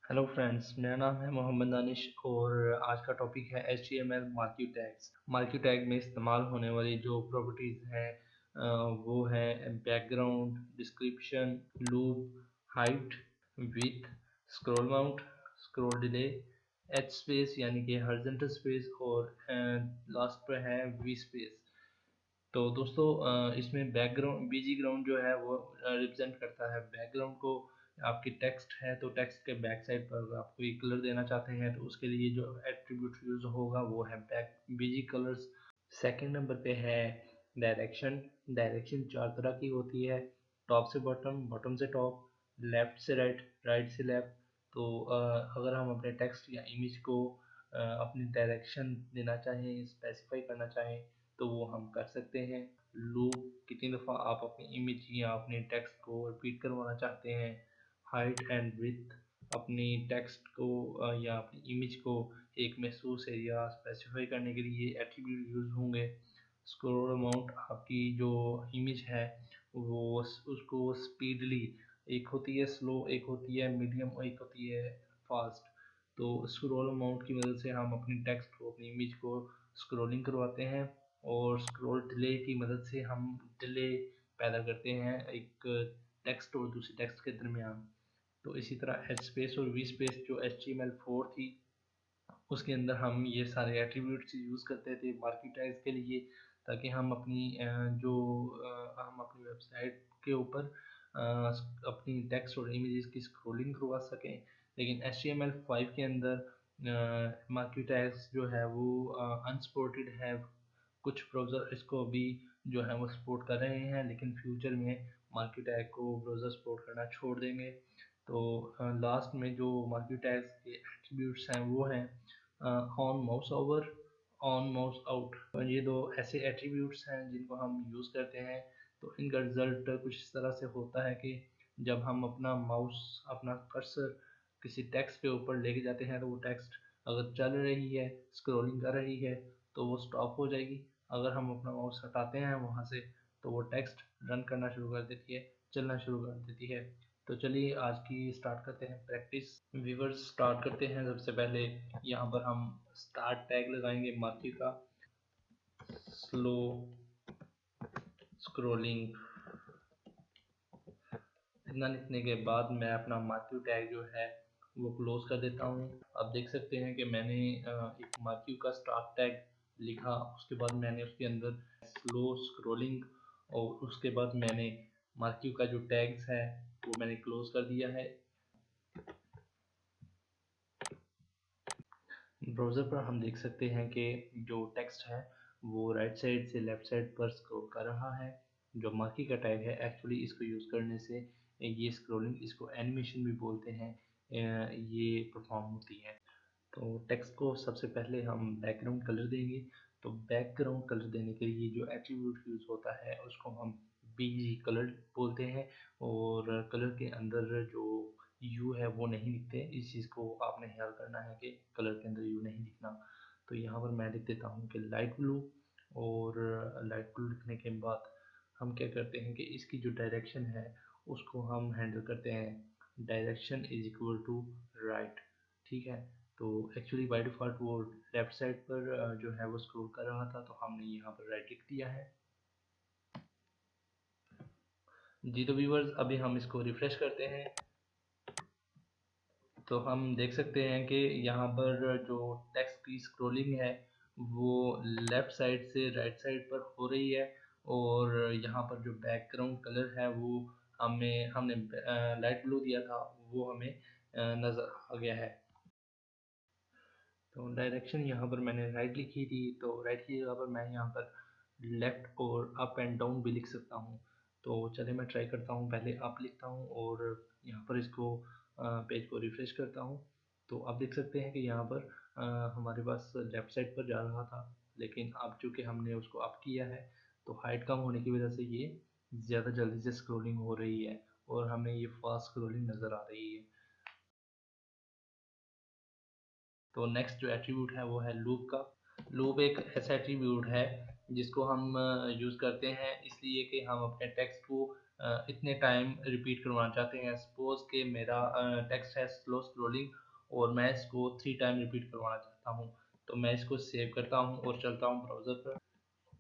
Hello friends, मेरा नाम है मोहम्मद दानिश और आज का टॉपिक है HTML marquee tags. Marquee tag में इस्तेमाल होने वाली जो प्रॉपर्टीज़ हैं वो है background, description, loop, height, width, scroll mount, scroll delay, H space यानी कि हॉरिजॉन्टल स्पेस और लास्ट पर है वी स्पेस। तो दोस्तों इसमें बैकग्राउंड बीजी ग्राउंड जो है वो रिप्रेजेंट करता है बैकग्राउंड को। आपकी टेक्स्ट है तो टेक्स्ट के बैक साइड पर अगर आप कोई कलर देना चाहते हैं तो उसके लिए जो एट्रीब्यूट यूज होगा वो है बैक बीजी कलर्स। सेकंड नंबर पे है डायरेक्शन। डायरेक्शन चार तरह की होती है, टॉप से बॉटम, बॉटम से टॉप, लेफ्ट से राइट, राइट से लेफ्ट। तो अगर हम अपने टेक्स्ट या इमेज को अपनी डायरेक्शन देना चाहें, स्पेसिफाई करना चाहें तो वो हम कर सकते हैं। लूप, कितनी दफ़ा आप अपनी इमेज या अपने टेक्स्ट को रिपीट करवाना चाहते हैं। हाइट एंड विड्थ, अपनी टेक्स्ट को या अपनी इमेज को एक महसूस एरिया स्पेसिफाई करने के लिए एट्रीब्यूट यूज होंगे। स्क्रॉल अमाउंट, आपकी जो इमेज है वो उसको स्पीडली, एक होती है स्लो, एक होती है मीडियम और एक होती है फास्ट। तो स्क्रॉल अमाउंट की मदद से हम अपनी टेक्स्ट को, अपनी इमेज को स्क्रॉलिंग करवाते हैं और स्क्रॉल डिले की मदद से हम डिले पैदा करते हैं एक टेक्स्ट और दूसरी टेक्स्ट के दरमियान। तो इसी तरह एच स्पेस और वी स्पेस जो HTML4 थी उसके अंदर हम ये सारे एट्रीब्यूट्स यूज़ करते थे मार्क्यू टैग्स के लिए, ताकि हम अपनी हम अपनी वेबसाइट के ऊपर अपनी टेक्स्ट और इमेजेस की स्क्रॉलिंग करवा सकें। लेकिन HTML5 के अंदर मार्क्यू टैग्स जो है वो अनसपोर्टेड है। कुछ ब्राउज़र इसको अभी जो है वो सपोर्ट कर रहे हैं, लेकिन फ्यूचर में मार्क्यू टैग को ब्राउज़र सपोर्ट करना छोड़ देंगे। तो लास्ट में जो मार्क्यू टैग्स के एट्रीब्यूट्स हैं वो हैं on mouse over, on mouse out. ये दो ऐसे एट्रीब्यूट्स हैं जिनको हम यूज़ करते हैं। तो इनका रिजल्ट कुछ इस तरह से होता है कि जब हम अपना माउस, अपना कर्सर किसी टेक्स्ट के ऊपर लेके जाते हैं तो वो टेक्स्ट अगर चल रही है, स्क्रॉलिंग कर रही है तो वो स्टॉप हो जाएगी। अगर हम अपना माउस हटाते हैं वहाँ से तो वो टेक्स्ट रन करना शुरू कर देती है, चलना शुरू कर देती है। तो चलिए आज की स्टार्ट करते हैं प्रैक्टिस। व्यूवर्स, स्टार्ट करते हैं। सबसे पहले यहाँ पर हम स्टार्ट टैग लगाएंगे मार्की का, स्लो स्क्रॉलिंग। इतना लिखने के बाद मैं अपना मार्क्यू टैग जो है वो क्लोज कर देता हूँ। आप देख सकते हैं कि मैंने एक मार्क्यू का स्टार्ट टैग लिखा, उसके बाद मैंने उसके अंदर स्लो स्क्रॉलिंग और उसके बाद मैंने मार्क्यू का जो टैग्स है वो मैंने क्लोज कर दिया है। ब्राउज़र पर हम देख सकते हैं कि जो टेक्स्ट है वो राइट साइड से लेफ़्ट साइड पर स्क्रॉल कर रहा है। जो मार्की का टैग है एक्चुअली इसको यूज़ करने से ये स्क्रॉलिंग, इसको एनिमेशन भी बोलते हैं, ये परफॉर्म होती है। तो टेक्स्ट को सबसे पहले हम बैकग्राउंड कलर देंगे। तो बैकग्राउंड कलर देने के लिए जो एट्रीब्यूट यूज़ होता है उसको हम बीजी कलर बोलते हैं और कलर के अंदर जो यू है वो नहीं लिखते। इस चीज़ को आपने ख्याल करना है कि कलर के अंदर यू नहीं लिखना। तो यहाँ पर मैं लिख देता हूँ कि लाइट ब्लू। और लाइट ब्लू लिखने के बाद हम क्या करते हैं कि इसकी जो डायरेक्शन है उसको हम हैंडल करते हैं direction is equal to right. ठीक है, तो एक्चुअली बाय डिफ़ॉल्ट वो लेफ़्ट साइड पर जो है वो स्क्रॉल कर रहा था, तो हमने यहाँ पर राइट लिख दिया है। जी तो व्यूवर्स, अभी हम इसको रिफ्रेश करते हैं तो हम देख सकते हैं कि यहाँ पर जो टेक्स्ट की स्क्रॉलिंग है वो लेफ़्ट साइड से राइट साइड पर हो रही है और यहाँ पर जो बैकग्राउंड कलर है वो हमने लाइट ब्लू दिया था, वो हमें नज़र आ गया है। तो डायरेक्शन यहाँ पर मैंने राइट लिखी थी, तो राइट की जगह पर मैं यहाँ पर लेफ़्ट और अप एंड डाउन भी लिख सकता हूँ। तो चलिए मैं ट्राई करता हूँ, पहले अप लिखता हूँ और यहाँ पर इसको पेज को रिफ्रेश करता हूँ। तो आप देख सकते हैं कि यहाँ पर हमारे पास लेफ़्ट साइड पर जा रहा था, लेकिन अब चूँकि हमने उसको अप किया है तो हाइट कम होने की वजह से ये ज़्यादा जल्दी से स्क्रॉलिंग हो रही है और हमें ये फास्ट स्क्रॉलिंग नज़र आ रही है। तो नेक्स्ट जो एट्रीब्यूट है वो है लूप का। लूप एक ऐसा एट्रीब्यूट है जिसको हम यूज़ करते हैं इसलिए कि हम अपने टेक्स्ट को इतने टाइम रिपीट करवाना चाहते हैं। सपोज कि मेरा टेक्स्ट है स्लो स्क्रोलिंग और मैं इसको 3 टाइम रिपीट करवाना चाहता हूँ, तो मैं इसको सेव करता हूँ और चलता हूँ ब्राउज़र पर।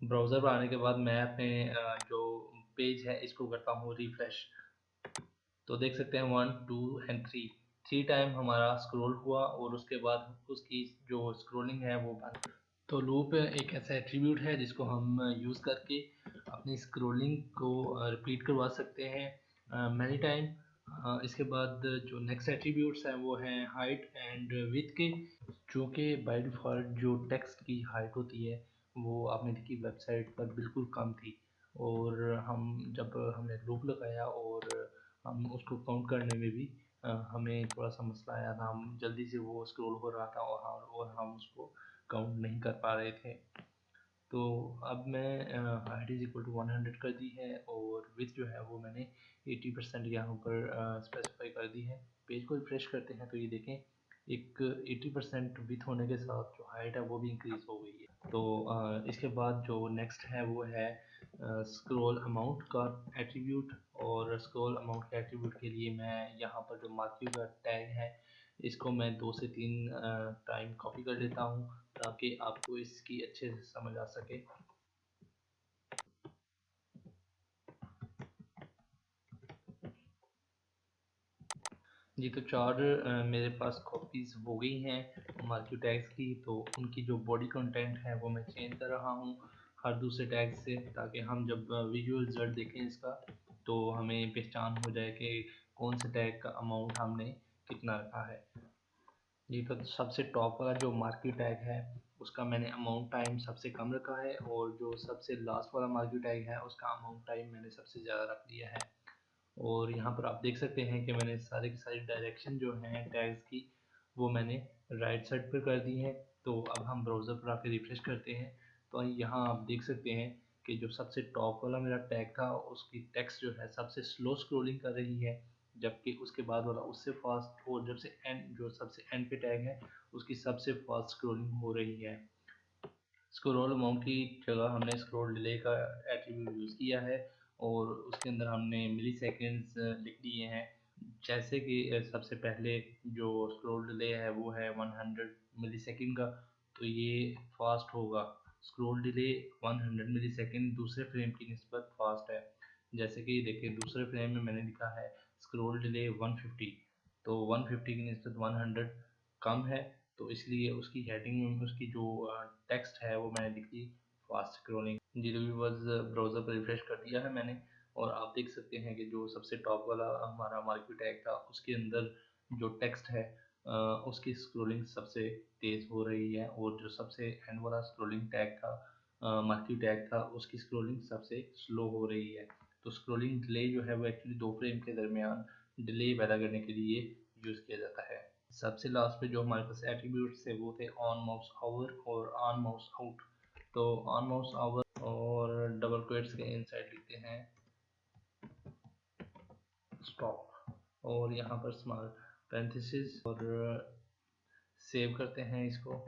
ब्राउज़र पर आने के बाद मैं अपने जो पेज है इसको करता हूँ रिफ्रेश। तो देख सकते हैं 1 2 एंड 3 टाइम हमारा स्क्रॉल हुआ और उसके बाद उसकी जो स्क्रॉलिंग है वो बंद। तो लूप एक ऐसा एट्रीब्यूट है जिसको हम यूज़ करके अपनी स्क्रॉलिंग को रिपीट करवा सकते हैं मैनी टाइम। इसके बाद जो नेक्स्ट एट्रीब्यूट्स हैं वो हैं हाइट एंड विड्थ के। चूँकि बाय डिफ़ॉल्ट जो टेक्स्ट की हाइट होती है वो आपने देखी वेबसाइट पर बिल्कुल कम थी, और हम जब हमने लूप लगाया और हम उसको काउंट करने में भी हमें थोड़ा सा मसला आया था। हम जल्दी से वो स्क्रॉल हो रहा था और हम उसको काउंट नहीं कर पा रहे थे। तो अब मैं हाइट इज़ इक्वल टू 100 कर दी है और विड्थ जो है वो मैंने 80% यहाँ पर स्पेसिफाई कर दी है। पेज को रिफ्रेश करते हैं तो ये देखें एक 80% विड्थ होने के साथ जो हाइट है वो भी इंक्रीज़ हो गई है। तो इसके बाद जो नेक्स्ट है वो है स्क्रॉल अमाउंट का एट्रीब्यूट। और स्क्रॉल अमाउंट के एट्रीब्यूट के लिए मैं यहाँ पर जो मार्क्यू का टैग है इसको मैं 2 से 3 टाइम कॉपी कर लेता हूँ ताकि आपको इसकी अच्छे से समझ आ सके। जी, तो 4 मेरे पास कॉपीज़ हो गई हैं मार्क्यू टैग्स की। तो उनकी जो बॉडी कंटेंट है वो मैं चेंज कर रहा हूँ हर दूसरे टैग से, ताकि हम जब विजुअल रिजल्ट देखें इसका तो हमें पहचान हो जाए कि कौन से टैग का अमाउंट हमने कितना रखा है। जी, तो सबसे टॉप वाला जो मार्क्यू टैग है उसका मैंने अमाउंट टाइम सबसे कम रखा है, और जो सबसे लास्ट वाला मार्क्यू टैग है उसका अमाउंट टाइम मैंने सबसे ज़्यादा रख दिया है। और यहाँ पर आप देख सकते हैं कि मैंने सारी की सारी डायरेक्शन जो हैं टैग्स की वो मैंने राइट साइड पर कर दी है। तो अब हम ब्राउज़र पर आके रिफ्रेश करते हैं तो यहाँ आप देख सकते हैं कि जो सबसे टॉप वाला मेरा टैग था उसकी टेक्स्ट जो है सबसे स्लो स्क्रॉलिंग कर रही है, जबकि उसके बाद वाला उससे फास्ट, और जब से एंड जो सबसे एंड पे टैग है उसकी सबसे फास्ट स्क्रॉलिंग हो रही है। स्क्रॉल अमाउंट की जगह हमने स्क्रॉल डिले का एट्रीब्यूट यूज़ किया है और उसके अंदर हमने मिली सेकेंड्स लिख दिए हैं। जैसे कि सबसे पहले जो स्क्रॉल डिले है वो है 100 मिली सेकेंड का, तो ये फास्ट होगा। स्क्रॉल डिले 100 मिली सेकेंड दूसरे फ्रेम की निस्बत फास्ट है। जैसे कि देखिए दूसरे फ्रेम में मैंने लिखा है स्क्रॉल डिले 150, तो 150 की निस्बत 100 कम है, तो इसलिए उसकी हेडिंग में उसकी जो टेक्स्ट है वो मैंने लिख दी फास्ट स्क्रॉलिंग। जी, तो व्यूअर्स ब्राउज़र पर रिफ्रेश कर दिया है मैंने, और आप देख सकते हैं कि जो सबसे टॉप वाला हमारा मार्क्यू टैग था उसके अंदर जो टेक्स्ट है उसकी स्क्रॉलिंग सबसे तेज़ हो रही है, और जो सबसे एंड वाला स्क्रॉलिंग टैग था मार्क्यू टैग था उसकी स्क्रॉलिंग सबसे स्लो हो रही है। तो स्क्रॉलिंग डिले जो है वो एक्चुअली दो फ्रेम के दरमियान डिले पैदा करने के लिए यूज़ किया जाता है। सबसे लास्ट पे जो हमारे पास एट्रीब्यूट्स थे वो थे ऑन माउस आवर और ऑन माउस आउट। तो ऑन माउस आवर और डबल क्वेट्स के इनसाइड लिखते हैं स्टॉप, और यहाँ पर स्मॉल पैरेंथेसिस, और सेव करते हैं इसको।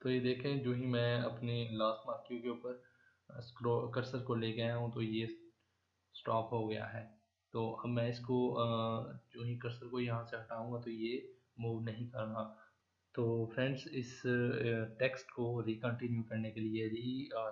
तो ये देखें जो ही मैं अपनी लास्ट मार्क्यू के ऊपर स्क्रॉल कर्सर को लेके आया हूँ तो ये स्टॉप हो गया है। तो अब मैं इसको जो ही कर्सर को यहाँ से हटाऊंगा तो ये मूव नहीं कर रहा। तो फ्रेंड्स इस टेक्स्ट को रिकंटिन्यू करने के लिए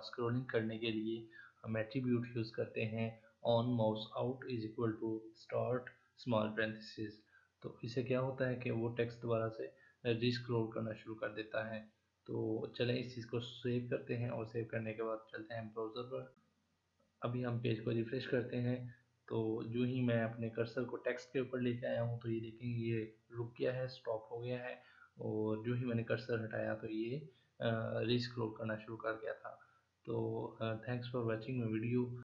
स्क्रॉलिंग करने के लिए हम एट्रीब्यूट यूज़ करते हैं on mouse out is equal to start small parenthesis. तो इससे क्या होता है कि वो टेक्स्ट दोबारा से रीस्क्रॉल करना शुरू कर देता है। तो चलें इस चीज़ को सेव करते हैं और सेव करने के बाद चलते हैं ब्राउज़र पर। अभी हम पेज को रिफ्रेश करते हैं तो जो ही मैं अपने कर्सर को टेक्स्ट के ऊपर लेके आया हूँ तो ये देखेंगे ये रुक गया है, स्टॉप हो गया है, और जो ही मैंने कर्सर हटाया तो ये रीस्क्रॉल करना शुरू कर गया था। तो thanks for watching my video.